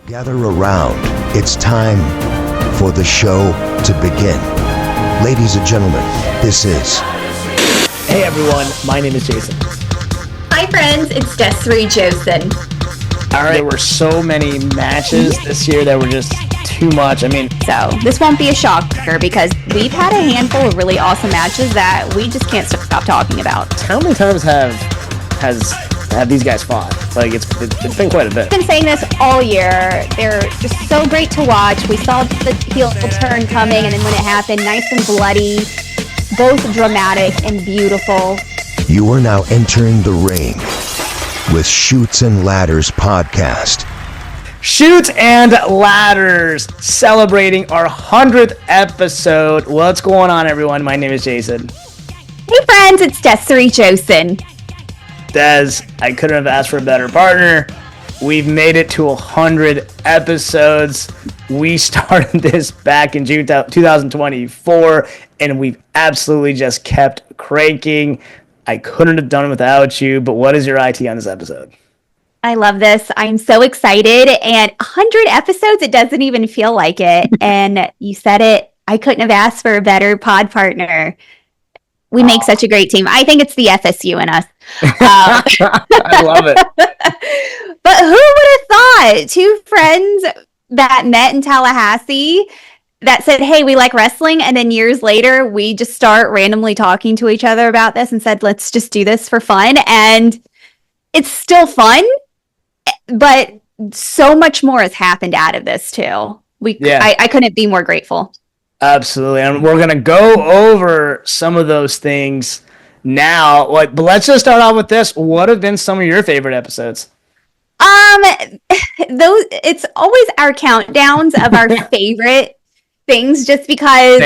Gather around. It's time for the show to begin. Ladies and gentlemen, this is... Hey everyone, my name is Jason. Hi friends, it's Desiree Josen. Alright, there were so many matches this year that were just too much. So this won't be a shocker because we've had a handful of really awesome matches that we just can't stop talking about. How many times have these guys fought? Like it's been quite a bit. I've been saying this all year. They're just so great to watch. We saw the heel turn coming, and then when it happened, nice and bloody, both dramatic and beautiful. You are now entering the ring with Chutes and Ladders podcast. Chutes and Ladders, celebrating our 100th episode. What's going on, everyone? My name is Jason. Hey friends, it's Desiree Josen. Des, I couldn't have asked for a better partner. We've made it to 100 episodes. We started this back in June 2024, and we've absolutely just kept cranking. I couldn't have done it without you, but what is your IT on this episode? I love this. I'm so excited. And 100 episodes, it doesn't even feel like it. And you said it, I couldn't have asked for a better pod partner. We make such a great team. I think it's the FSU in us. I love it. But who would have thought? Two friends that met in Tallahassee that said, hey, we like wrestling. And then years later, we just start randomly talking to each other about this and said, let's just do this for fun. And it's still fun, but so much more has happened out of this too. I couldn't be more grateful. Absolutely. And we're going to go over some of those things now. But let's just start off with this. What have been some of your favorite episodes? It's always our countdowns of our favorite things, just because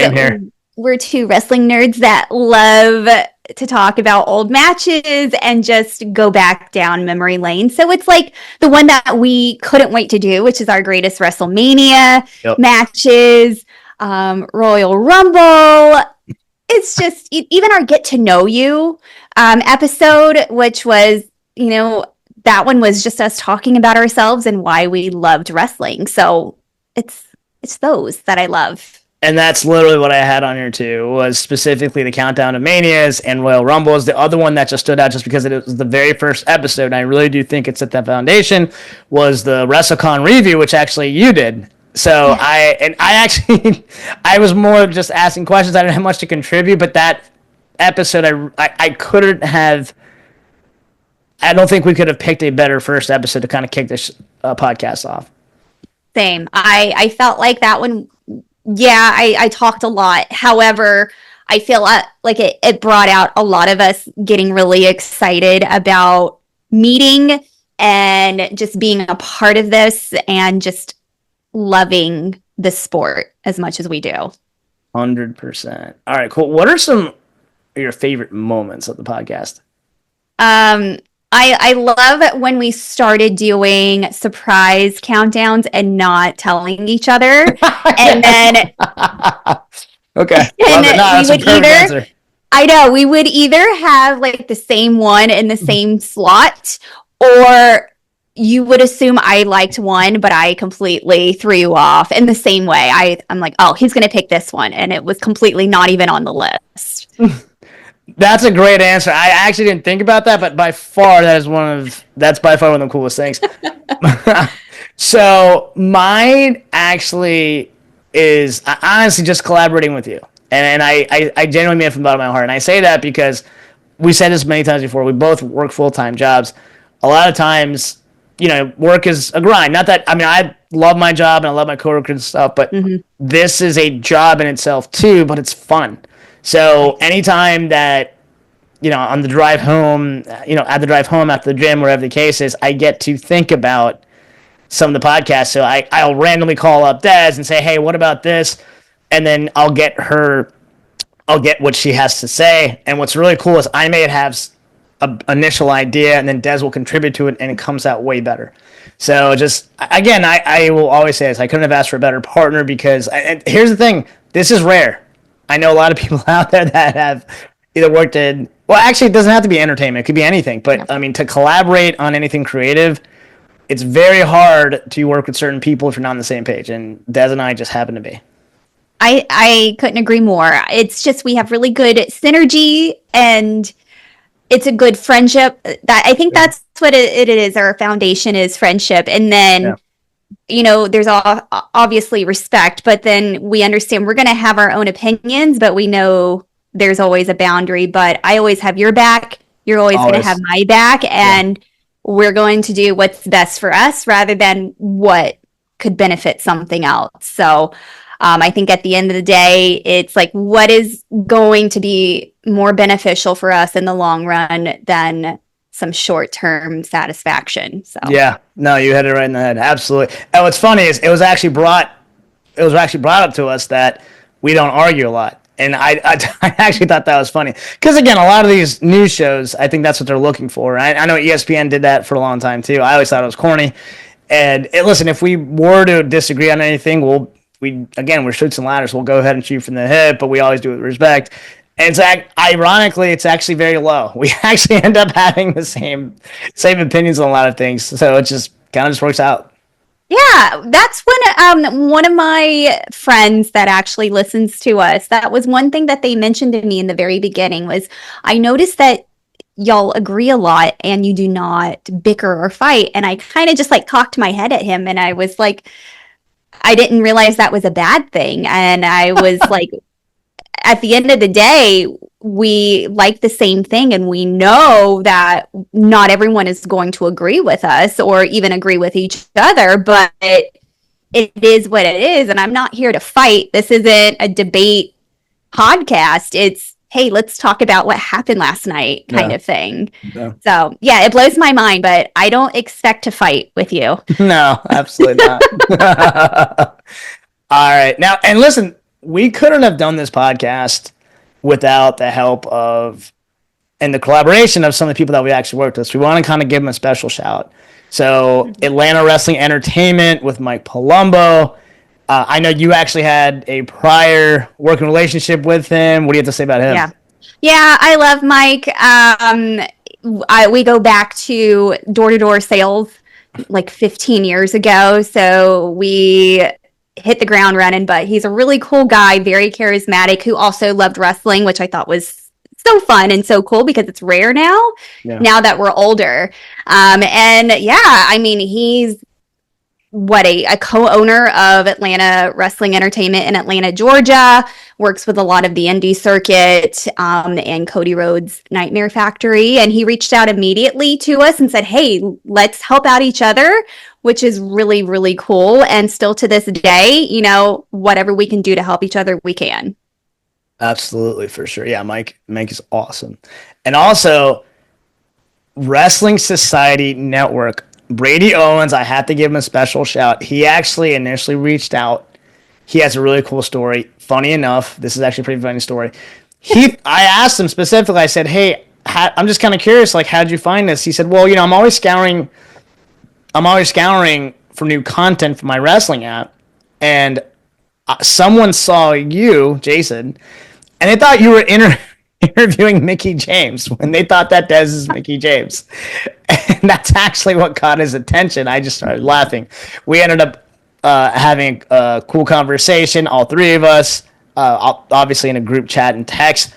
we're two wrestling nerds that love to talk about old matches and just go back down memory lane. So it's like the one that we couldn't wait to do, which is our greatest WrestleMania matches, Royal Rumble. It's just even our Get to Know You episode, which was, that one was just us talking about ourselves and why we loved wrestling. So it's those that I love. And that's literally what I had on here too, was specifically the Countdown of Manias and Royal Rumbles. The other one that just stood out just because it was the very first episode, and I really do think it set that foundation, was the WrestleCon review, which actually you did. So I was more just asking questions. I didn't have much to contribute, but that episode, I couldn't have, I don't think we could have picked a better first episode to kind of kick this podcast off. Same. I felt like that one, I talked a lot. However, I feel like it brought out a lot of us getting really excited about meeting and just being a part of this and just loving the sport as much as we do. 100%. All right, cool. What are some of your favorite moments of the podcast? I love when we started doing surprise countdowns and not telling each other. And then okay. We would either have like the same one in the same slot, or you would assume I liked one, but I completely threw you off in the same way. I'm like, oh, he's going to pick this one. And it was completely not even on the list. That's a great answer. I actually didn't think about that, but by far, that's by far one of the coolest things. So mine actually is honestly just collaborating with you. And I genuinely mean it from the bottom of my heart. And I say that because we said this many times before. We both work full-time jobs. A lot of times, work is a grind. Not that, I love my job and I love my coworkers and stuff, but this is a job in itself too, but it's fun. So anytime that, on the drive home, at the drive home after the gym, wherever the case is, I get to think about some of the podcasts. So I'll randomly call up Des and say, hey, what about this? And then I'll get what she has to say. And what's really cool is I may have an initial idea and then Des will contribute to it and it comes out way better. So just, again, I will always say this. I couldn't have asked for a better partner because, and here's the thing, this is rare. I know a lot of people out there that have either worked in, well, actually, it doesn't have to be entertainment. It could be anything. But, to collaborate on anything creative it's very hard to work with certain people if you're not on the same page, and Des and I just happen to be. I couldn't agree more. It's just we have really good synergy, and it's a good friendship. That I think that's what it is. Our foundation is friendship, and then there's obviously respect, but then we understand we're going to have our own opinions, but we know there's always a boundary. But I always have your back. You're always going to have my back, and we're going to do what's best for us rather than what could benefit something else. So I think at the end of the day, it's like what is going to be more beneficial for us in the long run than some short-term satisfaction. So yeah, no, you hit it right in the head. Absolutely. And what's funny is it was actually brought up to us that we don't argue a lot. And I actually thought that was funny. Because, again, a lot of these news shows, I think that's what they're looking for. I know ESPN did that for a long time, too. I always thought it was corny. And, listen, if we were to disagree on anything, we're shoots and ladders. We'll go ahead and shoot from the hip, but we always do it with respect. And ironically, it's actually very low. We actually end up having the same opinions on a lot of things. So it just kind of just works out. Yeah, that's when one of my friends that actually listens to us, that was one thing that they mentioned to me in the very beginning was, I noticed that y'all agree a lot and you do not bicker or fight. And I kind of just like cocked my head at him and I was like, I didn't realize that was a bad thing. And I was like, at the end of the day, we like the same thing and we know that not everyone is going to agree with us or even agree with each other, but it is what it is. And I'm not here to fight. This isn't a debate podcast. It's, hey, let's talk about what happened last night kind of thing. Yeah. So yeah, it blows my mind, but I don't expect to fight with you. No, absolutely not. All right. Now, and listen, we couldn't have done this podcast without the help of and the collaboration of some of the people that we actually worked with. So we want to kind of give them a special shout. So Atlanta Wrestling Entertainment with Mike Palumbo. I know you actually had a prior working relationship with him. What do you have to say about him? Yeah, I love Mike. We go back to door-to-door sales like 15 years ago. So we hit the ground running, but he's a really cool guy, very charismatic, who also loved wrestling, which I thought was so fun and so cool because it's rare now that we're older. And yeah, I mean, he's a co-owner of Atlanta Wrestling Entertainment in Atlanta, Georgia, works with a lot of the indie circuit and Cody Rhodes Nightmare Factory. And he reached out immediately to us and said, hey, let's help out each other, which is really, really cool. And still to this day, whatever we can do to help each other, we can. Absolutely, for sure. Yeah, Mike is awesome. And also, Wrestling Society Network, Brady Owens, I have to give him a special shout. He actually initially reached out. He has a really cool story. Funny enough, this is actually a pretty funny story. I asked him specifically, I said, hey, I'm just kind of curious, like, how'd you find this? He said, well, I'm always scouring for new content for my wrestling app, and someone saw you, Jason, and they thought you were interviewing Mickie James when they thought that Des is Mickie James. And that's actually what caught his attention. I just started laughing. We ended up having a cool conversation, all three of us, obviously in a group chat and text,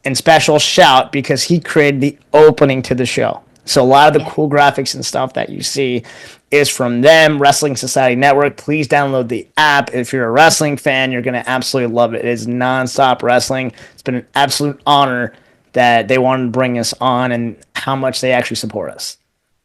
and special shout because he created the opening to the show. So a lot of the cool graphics and stuff that you see is from them, Wrestling Society Network. Please download the app. If you're a wrestling fan, you're going to absolutely love it. It is nonstop wrestling. It's been an absolute honor that they wanted to bring us on and how much they actually support us.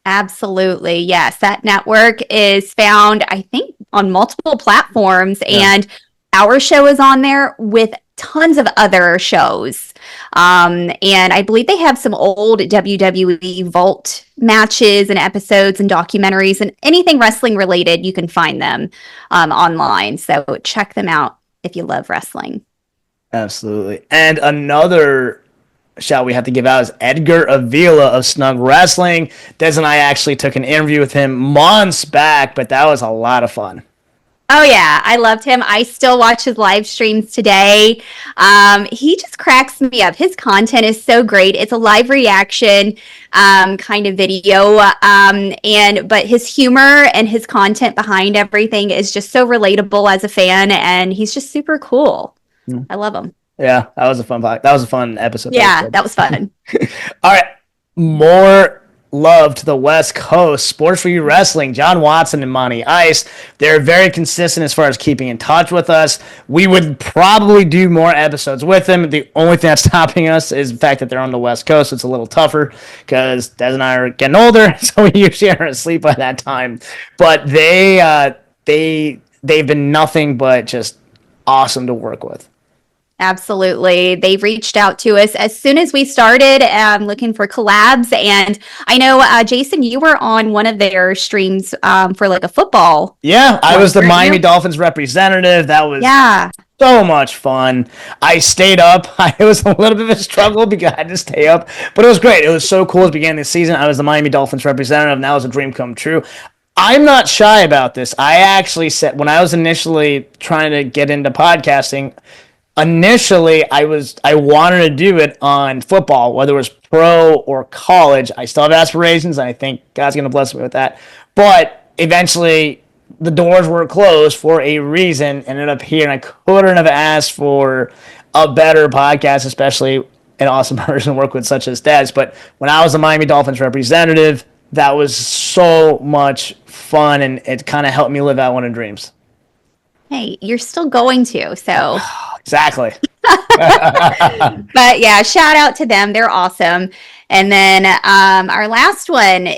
Absolutely. Yes. That network is found, I think, on multiple platforms, and our show is on there with tons of other shows. And I believe they have some old WWE Vault matches and episodes and documentaries and anything wrestling related. You can find them online. So check them out if you love wrestling. Absolutely. And another shout we have to give out is Edgar Avila of Snug Wrestling. Des and I actually took an interview with him months back, but that was a lot of fun. Oh yeah, I loved him. I still watch his live streams today. He just cracks me up. His content is so great. It's a live reaction kind of video, but his humor and his content behind everything is just so relatable as a fan, and he's just super cool. I love him. Yeah, that was a fun episode. Yeah, that was fun. All right, more love to the West Coast. Sports for You Wrestling, John Watson and Monty Ice. They're very consistent as far as keeping in touch with us. We would probably do more episodes with them. The only thing that's stopping us is the fact that they're on the West Coast. It's a little tougher because Des and I are getting older, so we usually are asleep by that time. But they've been nothing but just awesome to work with. Absolutely. They've reached out to us as soon as we started looking for collabs. And I know, Jason, you were on one of their streams for like a football. Yeah, I was the Miami Dolphins representative. That was so much fun. I stayed up. It was a little bit of a struggle because I had to stay up, but it was great. It was so cool at the beginning of the season. I was the Miami Dolphins representative, and that was a dream come true. I'm not shy about this. I actually said, when I was initially trying to get into podcasting, initially, I wanted to do it on football, whether it was pro or college. I still have aspirations, and I think God's going to bless me with that. But eventually, the doors were closed for a reason. Ended up here, and I couldn't have asked for a better podcast, especially an awesome person to work with such as Des. But when I was the Miami Dolphins representative, that was so much fun, and it kind of helped me live out one of dreams. Hey, you're still going to, so... Exactly. But yeah, shout out to them. They're awesome. And then our last one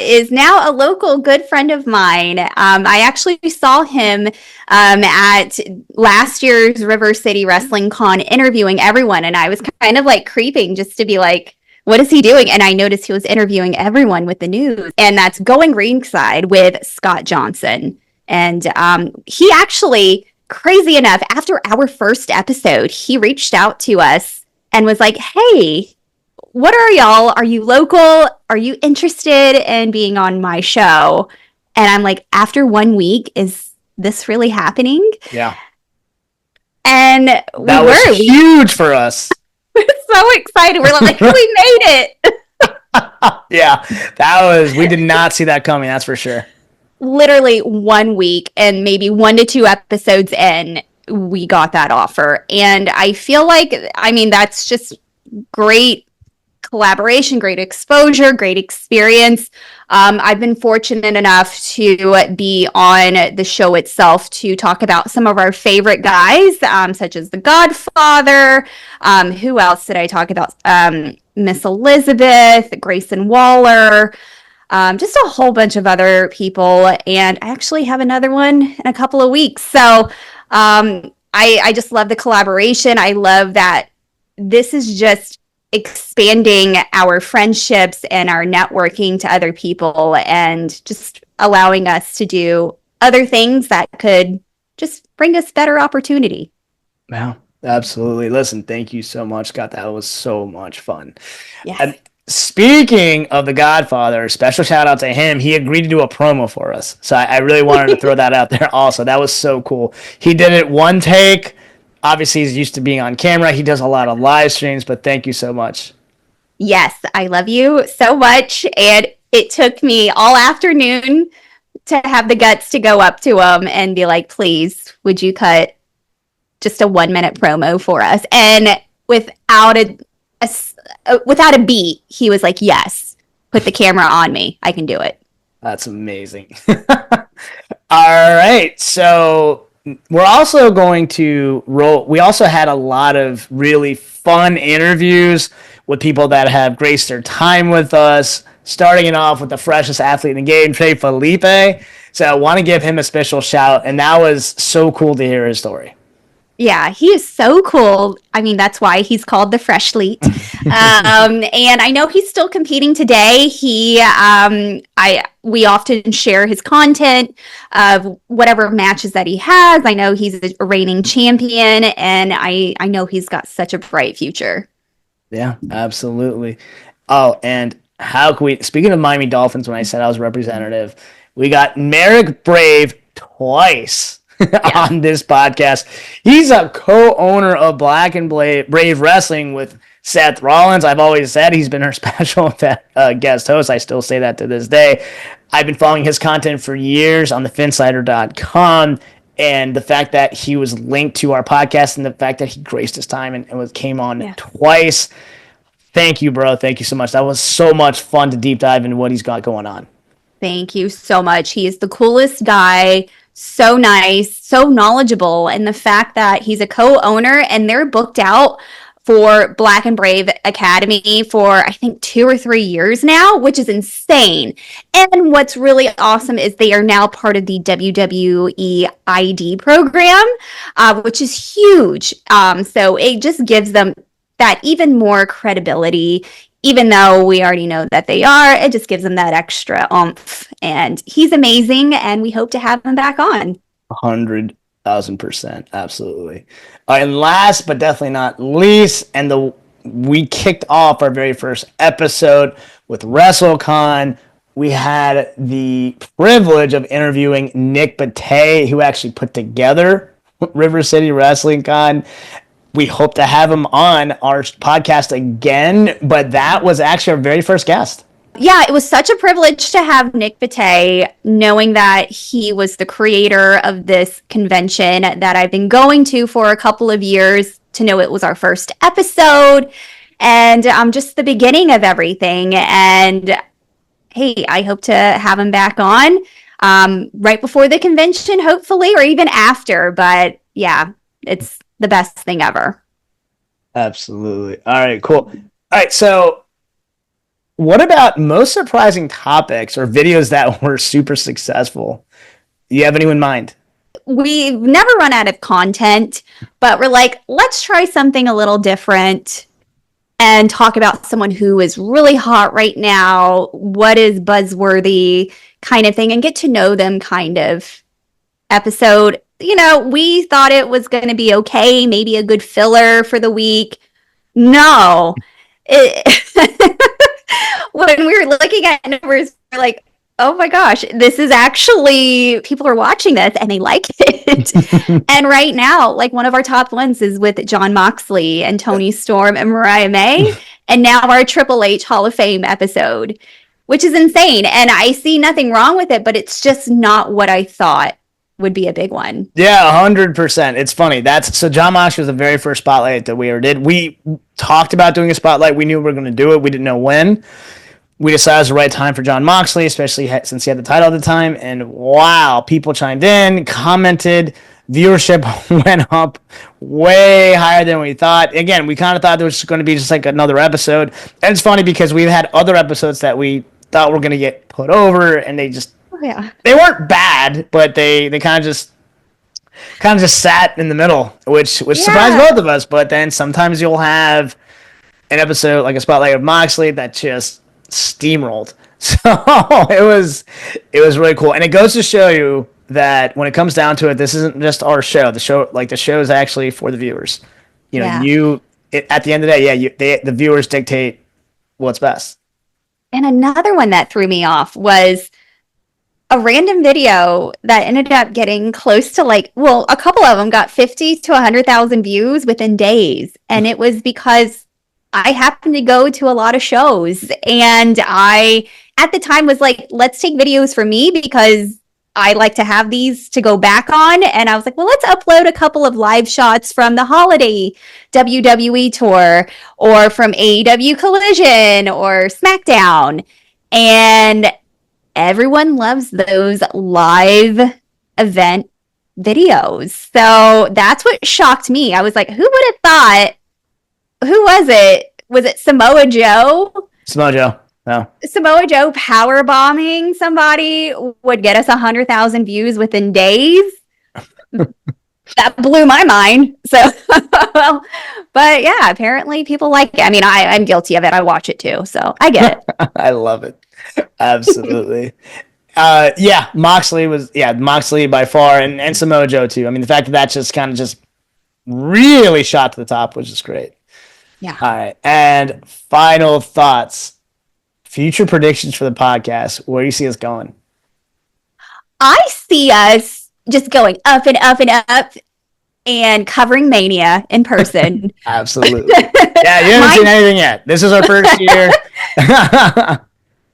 is now a local good friend of mine. I actually saw him at last year's River City Wrestling Con interviewing everyone. And I was kind of like creeping just to be like, what is he doing? And I noticed he was interviewing everyone with the news. And that's Going Ringside with Scott Johnson. And he actually... crazy enough, after our first episode, he reached out to us and was like, hey, what are y'all? Are you local? Are you interested in being on my show? And I'm like, after 1 week, is this really happening? Yeah. And that was huge for us. We're so excited. We're like, we made it. Yeah, we did not see that coming, that's for sure. Literally 1 week and maybe 1 to 2 episodes in, we got that offer. And I feel like, that's just great collaboration, great exposure, great experience. I've been fortunate enough to be on the show itself to talk about some of our favorite guys, such as The Godfather. Who else did I talk about? Miss Elizabeth, Grayson Waller. Just a whole bunch of other people, and I actually have another one in a couple of weeks. So I just love the collaboration. I love that this is just expanding our friendships and our networking to other people and just allowing us to do other things that could just bring us better opportunity. Yeah, absolutely. Listen, thank you so much, Scott. That was so much fun. Yes. And speaking of The Godfather, special shout out to him. He agreed to do a promo for us. So I really wanted to throw that out there also. That was so cool. He did it one take. Obviously, he's used to being on camera. He does a lot of live streams, but thank you so much. Yes, I love you so much. And it took me all afternoon to have the guts to go up to him and be like, please, would you cut just a 1 minute promo for us? And without a beat, he was like, yes, put the camera on me. I can do it. That's amazing. All right. So we're also going to roll. We also had a lot of really fun interviews with people that have graced their time with us, starting it off with the freshest athlete in the game, Trey Felipe. So I want to give him a special shout. And that was so cool to hear his story. Yeah, he is so cool. That's why he's called the Freshleet. And I know he's still competing today. We often share his content of whatever matches that he has. I know he's a reigning champion, and I know he's got such a bright future. Yeah, absolutely. Oh, and how can we? Speaking of Miami Dolphins, when I said I was representative, we got Merrick Brave twice. on this podcast. He's a co-owner of Black and Brave Wrestling with Seth Rollins. I've always said he's been our special guest host. I still say that to this day. I've been following his content for years on thefinsider.com, and the fact that he was linked to our podcast and the fact that he graced his time and came on twice. Thank you, bro. Thank you so much. That was so much fun to deep dive into what he's got going on. Thank you so much. He is the coolest guy. So nice, so knowledgeable. And the fact that he's a co-owner and they're booked out for Black and Brave Academy for, I think, 2 or 3 years now, which is insane. And what's really awesome is they are now part of the WWE ID program, which is huge. So it just gives them that even more credibility, even though we already know that they are. It just gives them that extra oomph. And he's amazing, and we hope to have him back on. 100,000%. Absolutely. And last but definitely not least, we kicked off our very first episode with WrestleCon. We had the privilege of interviewing Nick Bate, who actually put together River City Wrestling Con. We hope to have him on our podcast again, but that was actually our very first guest. Yeah, it was such a privilege to have Nick Bate, knowing that he was the creator of this convention that I've been going to for a couple of years, to know it was our first episode and just the beginning of everything. And hey, I hope to have him back on right before the convention, hopefully, or even after. But yeah, it's the best thing ever. Absolutely. All right, cool. All right, so what about most surprising topics or videos that were super successful? Do you have any in mind? We've never run out of content, but we're like, let's try something a little different and talk about someone who is really hot right now, what is buzzworthy kind of thing, and get to know them kind of episode. You know, we thought it was going to be okay, maybe a good filler for the week. No. When we were looking at numbers, we're like, oh my gosh, this is actually, people are watching this and they like it. And right now, like, one of our top ones is with Jon Moxley and Toni Storm and Mariah May. And now our Triple H Hall of Fame episode, which is insane. And I see nothing wrong with it, but it's just not what I thought would be a big one. Yeah, 100%. It's funny. So Jon Moxley was the very first spotlight that we ever did. We talked about doing a spotlight. We knew we were going to do it. We didn't know when. We decided it was the right time for Jon Moxley, especially since he had the title at the time. And wow, people chimed in, commented, viewership went up way higher than we thought. Again, we kind of thought there was going to be just like another episode. And it's funny because we've had other episodes that we thought were going to get put over, and they just they weren't bad, but they kind of just sat in the middle, which surprised both of us. But then sometimes you'll have an episode like a spotlight of Moxley that just steamrolled. So it was really cool, and it goes to show you that when it comes down to it, this isn't just our show. The show is actually for the viewers. You know, at the end of the day, the viewers dictate what's best. And another one that threw me off was a random video that ended up getting close to a couple of them got 50 to 100,000 views within days. And it was because I happened to go to a lot of shows, and I, at the time, was like, let's take videos for me because I like to have these to go back on. And I was like, well, let's upload a couple of live shots from the holiday WWE tour or from AEW Collision or SmackDown. And everyone loves those live event videos. So that's what shocked me. I was like, who would have thought? Who was it? Was it Samoa Joe? Samoa Joe. No. Samoa Joe power bombing somebody would get us 100,000 views within days. That blew my mind. So, but yeah, apparently people like it. I mean, I'm guilty of it. I watch it too, so I get it. I love it. Absolutely. Moxley by far, and Samoa Joe too. I mean, the fact that just kind of just really shot to the top was just great. Yeah. All right. And final thoughts. Future predictions for the podcast. Where do you see us going? I see us just going up and up and up and covering Mania in person. Absolutely. Yeah, you haven't seen anything yet. This is our first year.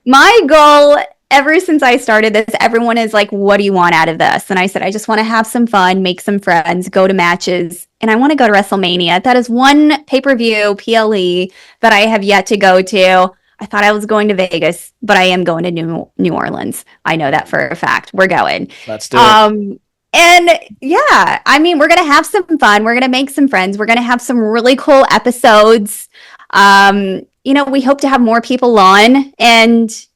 My goal ever since I started this, everyone is like, what do you want out of this? And I said, I just want to have some fun, make some friends, go to matches, and I want to go to WrestleMania. That is one pay-per-view, PLE, that I have yet to go to. I thought I was going to Vegas, but I am going to New Orleans. I know that for a fact. We're going. Let's do it. And yeah, I mean, we're going to have some fun. We're going to make some friends. We're going to have some really cool episodes. We hope to have more people on. And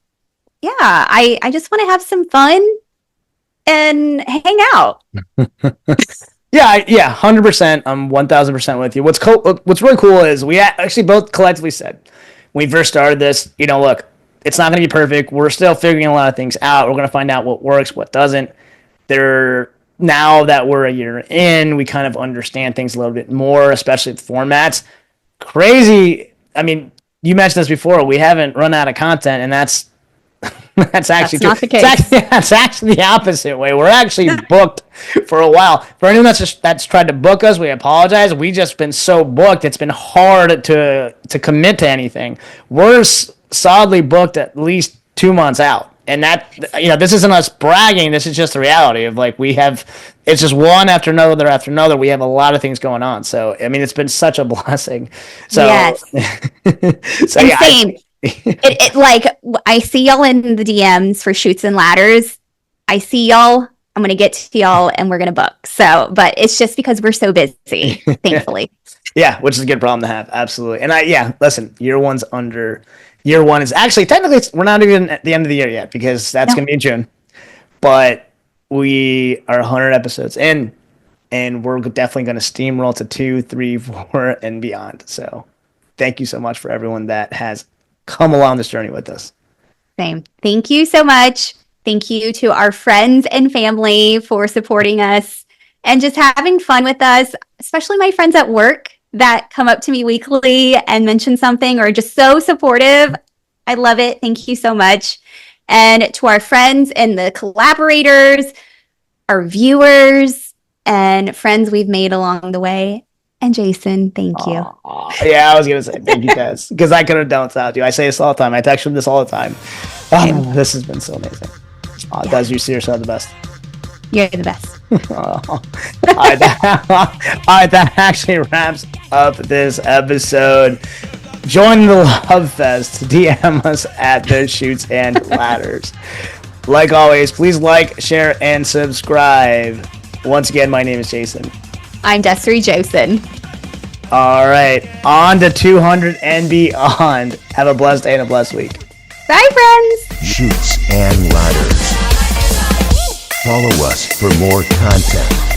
yeah, I just want to have some fun and hang out. Yeah, 100%. I'm 1,000% with you. What's really cool is we actually both collectively said when we first started this, look, it's not going to be perfect. We're still figuring a lot of things out. We're going to find out what works, what doesn't. Now that we're a year in, we kind of understand things a little bit more, especially the formats. Crazy. I mean, you mentioned this before. We haven't run out of content, and that's actually not the case. That's actually the opposite way. We're actually booked for a while. For anyone that's tried to book us, we apologize. We just been so booked. It's been hard to commit to anything. We're solidly booked at least 2 months out. And that, this isn't us bragging. This is just the reality of it's just one after another after another. We have a lot of things going on. So, I mean, it's been such a blessing. So, yes. Same. I see y'all in the DMs for Shoots and Ladders. I see y'all. I'm going to get to y'all and we're going to book. So, but it's just because we're so busy, thankfully. Yeah, which is a good problem to have. Absolutely. And listen, year one is actually, technically, we're not even at the end of the year yet because that's going to be in June. But we are 100 episodes in, and we're definitely going to steamroll to 2, 3, 4, and beyond. So thank you so much for everyone that has come along this journey with us. Same. Thank you so much. Thank you to our friends and family for supporting us and just having fun with us, especially my friends at work that come up to me weekly and mention something or just so supportive. I love it. Thank you so much. And to our friends and the collaborators, our viewers and friends we've made along the way. And Jason, thank you. Yeah, I was going to say thank you guys because I could have done without you. I say this all the time. I text them this all the time. This has been so amazing. Des, you seriously are the best. You're the best. All right, that actually wraps up this episode. Join the Love Fest. DM us at the Shoots and Ladders. Like always, please like, share, and subscribe. Once again, my name is Jason. I'm Desiree Josen. All right, on to 200 and beyond. Have a blessed day and a blessed week. Bye, friends. Shoots and Ladders. Follow us for more content.